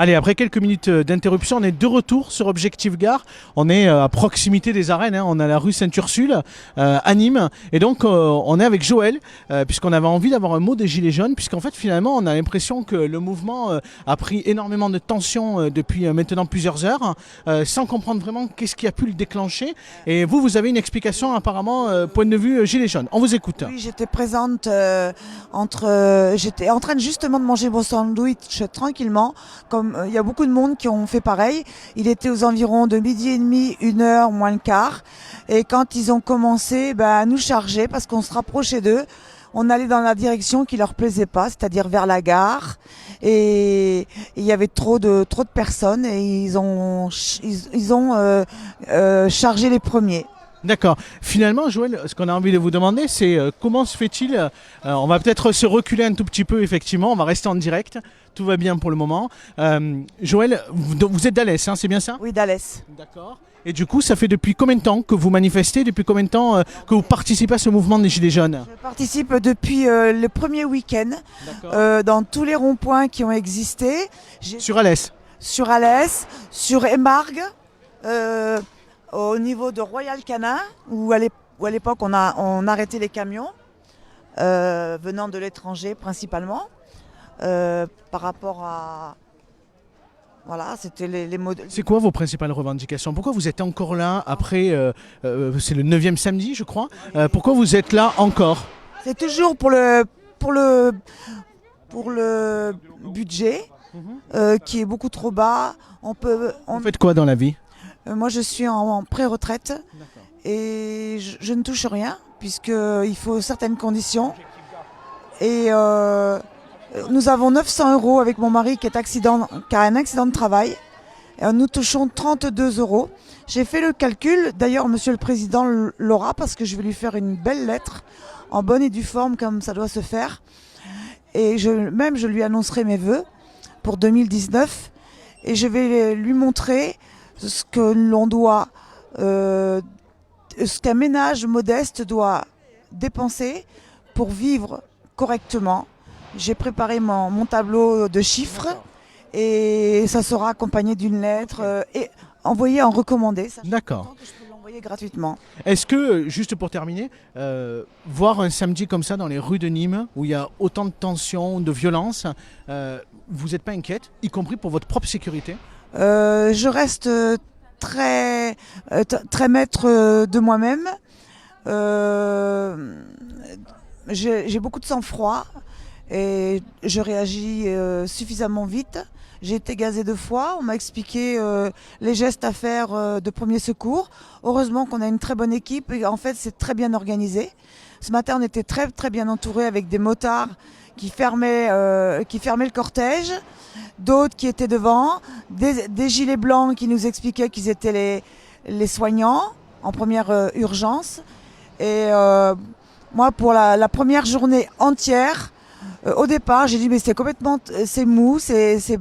Allez, après quelques minutes d'interruption, on est de retour sur Objectif Gare. On est à proximité des arènes, hein. On a la rue Sainte-Ursule à Nîmes. Et donc, on est avec Joël, puisqu'on avait envie d'avoir un mot des Gilets jaunes, puisqu'en fait, finalement, on a l'impression que le mouvement a pris énormément de tension depuis maintenant plusieurs heures, sans comprendre vraiment qu'est-ce qui a pu le déclencher. Et vous, vous avez une explication apparemment, point de vue Gilets jaunes. On vous écoute. Oui, j'étais présente j'étais en train justement de manger mon sandwich tranquillement, comme il y a beaucoup de monde qui ont fait pareil. Il était aux environs de 12h30, 1h moins le quart. Et quand ils ont commencé à nous charger, parce qu'on se rapprochait d'eux, on allait dans la direction qui leur plaisait pas, c'est-à-dire vers la gare. Et il y avait trop de personnes et ils ont chargé les premiers. D'accord. Finalement, Joël, ce qu'on a envie de vous demander, c'est comment se fait-il, on va peut-être se reculer un tout petit peu, effectivement, on va rester en direct, tout va bien pour le moment. Joël, vous êtes d'Alès, hein, c'est bien ça? Oui, d'Alès. D'accord. Et du coup, ça fait depuis combien de temps que vous manifestez, depuis combien de temps que vous participez à ce mouvement des Gilets jaunes? Je participe depuis le premier week-end dans tous les ronds-points qui ont existé. Sur Alès? Sur Alès, sur Émargues, au niveau de Royal Canin, où à l'époque on arrêtait les camions venant de l'étranger principalement, par rapport à... Voilà, c'était les modèles. C'est quoi vos principales revendications? Pourquoi vous êtes encore là après, c'est le 9e samedi je crois, pourquoi vous êtes là encore? C'est toujours pour le budget qui est beaucoup trop bas. Vous faites quoi dans la vie? Moi, je suis en pré-retraite et je ne touche rien puisqu'il faut certaines conditions. Et nous avons 900 € avec mon mari qui a un accident de travail. Et nous touchons 32 €. J'ai fait le calcul. D'ailleurs, Monsieur le Président l'aura parce que je vais lui faire une belle lettre en bonne et due forme comme ça doit se faire. Et je lui annoncerai mes vœux pour 2019 et je vais lui montrer ce que l'on doit, ce qu'un ménage modeste doit dépenser pour vivre correctement. J'ai préparé mon tableau de chiffres et ça sera accompagné d'une lettre et envoyé en recommandé. D'accord. Que je peux l'envoyer gratuitement. Est-ce que, juste pour terminer, voir un samedi comme ça dans les rues de Nîmes, où il y a autant de tensions, de violence, vous n'êtes pas inquiète, y compris pour votre propre sécurité? Je reste très maître de moi-même. J'ai beaucoup de sang-froid et je réagis suffisamment vite. J'ai été gazée 2 fois, on m'a expliqué les gestes à faire de premier secours. Heureusement qu'on a une très bonne équipe et en fait c'est très bien organisé. Ce matin on était très bien entourés avec des motards qui fermaient le cortège, d'autres qui étaient devant, des gilets blancs qui nous expliquaient qu'ils étaient les soignants en première urgence. Et moi, pour la première journée entière, au départ, j'ai dit mais c'est mou, c'est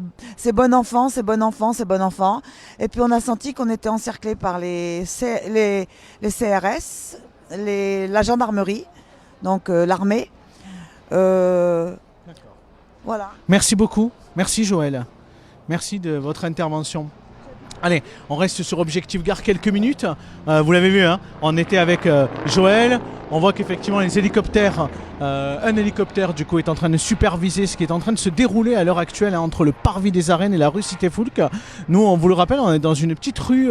bon enfant, c'est bon enfant, c'est bon enfant. Et puis on a senti qu'on était encerclés par les CRS, la gendarmerie, donc l'armée. Voilà. Merci beaucoup. Merci Joël. Merci de votre intervention. Allez, on reste sur Objectif Gare quelques minutes. Vous l'avez vu, hein, on était avec Joël. On voit qu'effectivement les hélicoptères, un hélicoptère du coup est en train de superviser ce qui est en train de se dérouler à l'heure actuelle, hein, entre le parvis des arènes et la rue Cité-Foulques. Nous, on vous le rappelle, on est dans une petite rue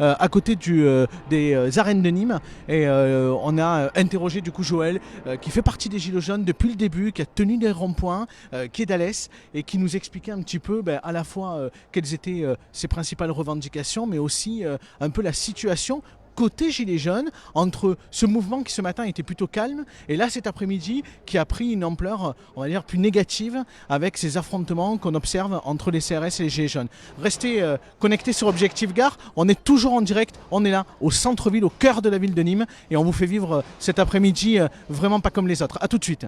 à côté des arènes de Nîmes. Et on a interrogé du coup Joël, qui fait partie des Gilets jaunes depuis le début, qui a tenu des ronds-points, qui est d'Alès et qui nous expliquait un petit peu à la fois quelles étaient ses principales revendications, mais aussi un peu la situation côté Gilets jaunes, entre ce mouvement qui ce matin était plutôt calme et là cet après-midi qui a pris une ampleur, on va dire, plus négative avec ces affrontements qu'on observe entre les CRS et les Gilets jaunes. Restez connectés sur Objectif Gare, on est toujours en direct, on est là au centre-ville, au cœur de la ville de Nîmes et on vous fait vivre cet après-midi vraiment pas comme les autres. A tout de suite.